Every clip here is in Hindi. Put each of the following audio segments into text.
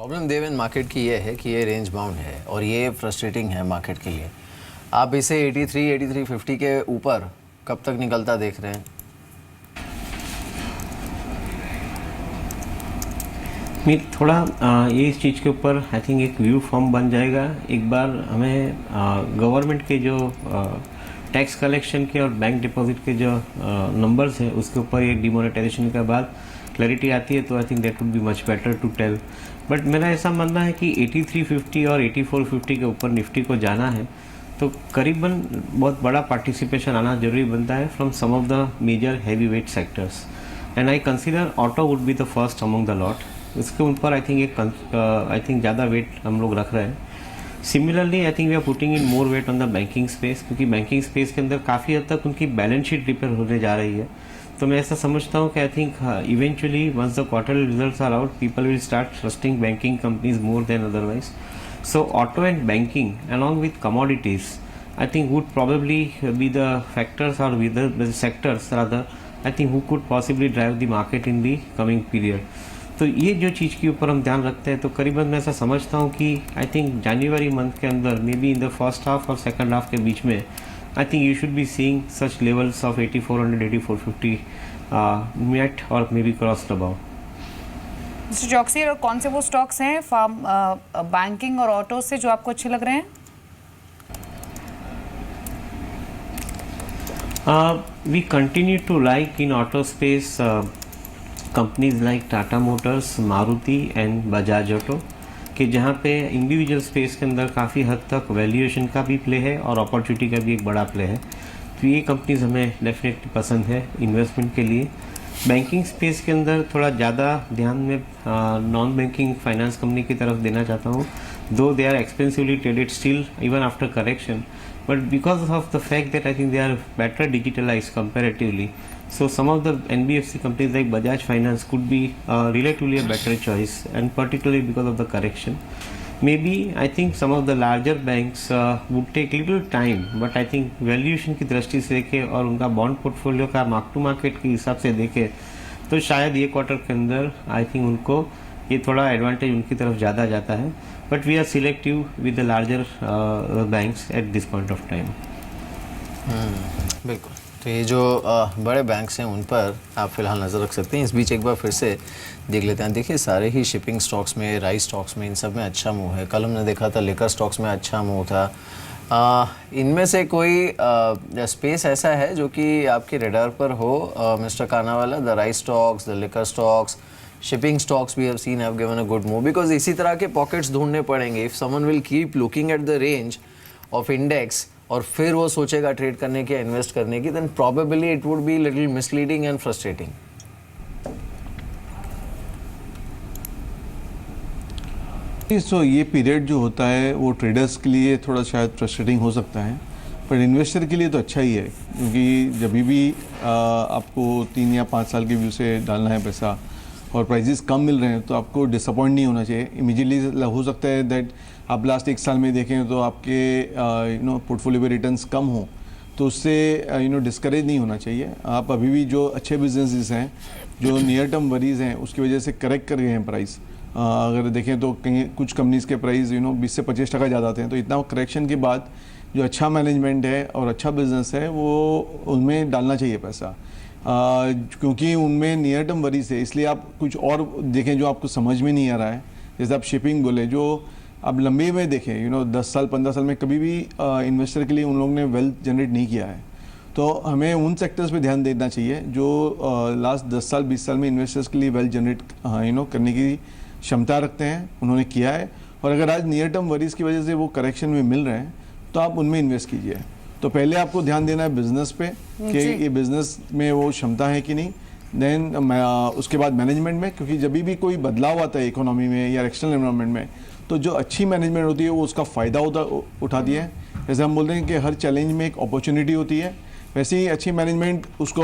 प्रॉब्लम देवेन मार्केट की ये है कि ये रेंज बाउंड है और ये फ्रस्ट्रेटिंग है मार्केट के लिए। आप इसे 83-8350 के ऊपर कब तक निकलता देख रहे हैं? मैं थोड़ा ये इस चीज़ के ऊपर आई थिंक एक व्यू फॉर्म बन जाएगा। एक बार हमें गवर्नमेंट के जो टैक्स कलेक्शन के और बैंक डिपॉजिट के जो नंबर्स हैं उसके ऊपर एक डिमोनेटाइजेशन के बाद क्लैरिटी आती है तो I think that would be much better to tell. But मेरा ऐसा मानना है कि 8350 और 8450 के ऊपर निफ्टी को जाना है तो करीबन बहुत बड़ा पार्टिसिपेशन आना जरूरी बनता है from some of the major heavy weight sectors and I consider auto would be the first among the lot. इसके ऊपर आई थिंक ज़्यादा वेट हम लोग रख रहे हैं। Similarly I think we are putting in more weight on the banking space, क्योंकि बैंकिंग स्पेस के अंदर काफ़ी हद तक उनकी बैलेंस शीट रिपेयर होने जा रही है। तो मैं ऐसा समझता हूँ कि I think eventually once the quarterly results are out people will start trusting banking companies more than otherwise. So auto and banking along with commodities I think would probably be the factors or be the sectors rather I think who could possibly drive the market in the coming period। तो ये जो चीज़ के ऊपर हम ध्यान रखते हैं तो करीबन मैं ऐसा समझता हूँ कि आई थिंक जनवरी मंथ के अंदर maybe in the first half और सेकंड हाफ के बीच में I think you should be seeing such levels of 8400-8450 मेट और maybe cross about. Mister Chokshi, और कौन से वो स्टॉक्स हैं फार्म बैंकिंग और ऑटो से जो आपको अच्छे लग रहे हैं? We continue to like in auto space companies like Tata Motors, Maruti and Bajaj Auto कि जहाँ पे इंडिविजुअल स्पेस के अंदर काफ़ी हद तक वैल्यूएशन का भी प्ले है और अपॉर्चुनिटी का भी एक बड़ा प्ले है। तो ये कंपनीज हमें डेफिनेटली पसंद है इन्वेस्टमेंट के लिए। बैंकिंग स्पेस के अंदर थोड़ा ज़्यादा ध्यान में नॉन बैंकिंग फाइनेंस कंपनी की तरफ देना चाहता हूँ, though they are expensively traded still even after correction, but because of the fact that I think they are better digitalized comparatively, so some of the NBFC companies like Bajaj Finance could be relatively a better choice, and particularly because of the correction. Maybe I think some of the larger banks would take little time, but I think valuation की दृष्टि से देखें और उनका बॉन्ड पोर्टफोलियो का मार्क टू मार्केट के हिसाब से देखें तो शायद ये क्वार्टर के अंदर आई थिंक उनको ये थोड़ा एडवांटेज उनकी तरफ ज़्यादा जाता है। But we are selective with the larger banks at this point of time. बिल्कुल। तो ये जो बड़े बैंक्स हैं उन पर आप फिलहाल नज़र रख सकते हैं। इस बीच एक बार फिर से देख लेते हैं। देखिए सारे ही शिपिंग स्टॉक्स में, राइस स्टॉक्स में, इन सब में अच्छा मूव है। कल हमने देखा था लिकर स्टॉक्स में अच्छा मूव था। इनमें से कोई स्पेस ऐसा है जो कि आपके रेडार पर हो mister Kanawala? The rice stocks, the liquor stocks, shipping stocks we have seen have given a good move because इसी तरह के पॉकेट्स ढूंढने पड़ेंगे। If someone will keep looking at the range of index और फिर वो सोचेगा ट्रेड करने की, इन्वेस्ट करने की, then probably it would be little misleading and frustrating. So ये पीरियड जो होता है वो ट्रेडर्स के लिए थोड़ा शायद फ्रस्ट्रेटिंग हो सकता है, पर इन्वेस्टर के लिए तो अच्छा ही है, क्योंकि जब भी आपको 3 या 5 साल के व्यू से डालना है पैसा और प्राइजेस कम मिल रहे हैं तो आपको डिसअपॉइंट नहीं होना चाहिए। इमीडिएटली हो सकता है दैट आप लास्ट 1 साल में देखें तो आपके पोर्टफोलियो पे रिटर्न्स कम हो, तो उससे डिस्करेज नहीं होना चाहिए। आप अभी भी जो अच्छे बिजनेसेस हैं जो नियर टर्म वरीज हैं उसकी वजह से करेक्ट कर गए हैं प्राइस, अगर देखें तो कहीं कुछ कंपनीज़ के प्राइस 20 से 25% ज़्यादा आते हैं। तो इतना करेक्शन के बाद जो अच्छा मैनेजमेंट है और अच्छा बिजनेस है वो उनमें डालना चाहिए पैसा, क्योंकि उनमें नियर टर्म वरीज है। इसलिए आप कुछ और देखें जो आपको समझ में नहीं आ रहा है, जैसे आप शिपिंग बोले, जो आप लंबे में देखें 10 साल 15 साल में कभी भी इन्वेस्टर के लिए उन लोगों ने वेल्थ जनरेट नहीं किया है। तो हमें उन सेक्टर्स पे ध्यान देना चाहिए जो लास्ट 10 साल 20 साल में इन्वेस्टर्स के लिए वेल्थ जनरेट करने की क्षमता रखते हैं, उन्होंने किया है। और अगर आज नियर टर्म वरीज की वजह से वो करेक्शन में मिल रहे हैं तो आप उनमें इन्वेस्ट कीजिए। तो पहले आपको ध्यान देना है बिजनेस पे कि ये बिजनेस में वो क्षमता है कि नहीं, देन उसके बाद मैनेजमेंट में, क्योंकि जब भी कोई बदलाव आता है इकोनॉमी में या एक्सटर्नल एनवायरनमेंट में तो जो अच्छी मैनेजमेंट होती है वो उसका फ़ायदा उठाती है। जैसे हम बोलते हैं कि हर चैलेंज में एक अपॉर्चुनिटी होती है, वैसे ही अच्छी मैनेजमेंट उसको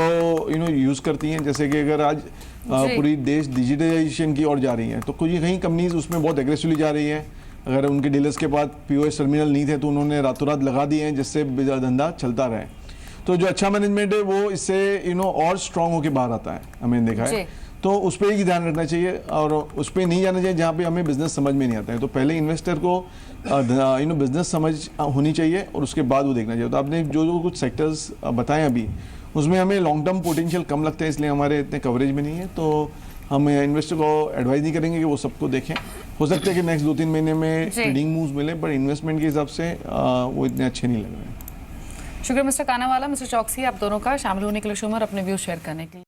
यूज़ करती हैं। जैसे कि अगर आज पूरी देश डिजिटलाइजेशन की ओर जा रही है तो कई कंपनीज उसमें बहुत एग्रेसिवली जा रही है। अगर उनके डीलर्स के पास POS टर्मिनल नहीं थे तो उन्होंने रातों रात लगा दिए हैं जिससे धंधा चलता रहे। तो जो अच्छा मैनेजमेंट है वो इससे और स्ट्रांग होकर बाहर आता है, हमने देखा है। तो उस पर ही ध्यान रखना चाहिए और उस पर नहीं जाना चाहिए जहाँ पे हमें बिजनेस समझ में नहीं आता है। तो पहले इन्वेस्टर को बिजनेस समझ होनी चाहिए और उसके बाद वो देखना चाहिए। तो आपने जो कुछ सेक्टर्स बताए अभी, उसमें हमें लॉन्ग टर्म पोटेंशियल कम लगता है, इसलिए हमारे इतने कवरेज में नहीं है। तो हम इन्वेस्टर को एडवाइस नहीं करेंगे कि वो सबको देखें। हो सकता है कि नेक्स्ट 2-3 महीने में जी। ट्रेडिंग मूव्स मिले, पर इन्वेस्टमेंट के हिसाब से वो इतने अच्छे नहीं लग रहे हैं। शुक्रिया मिस्टर कानावाला, मिस्टर चौकसी, आप दोनों का शामिल होने के लिए, शुमर अपने व्यूज शेयर करने के लिए।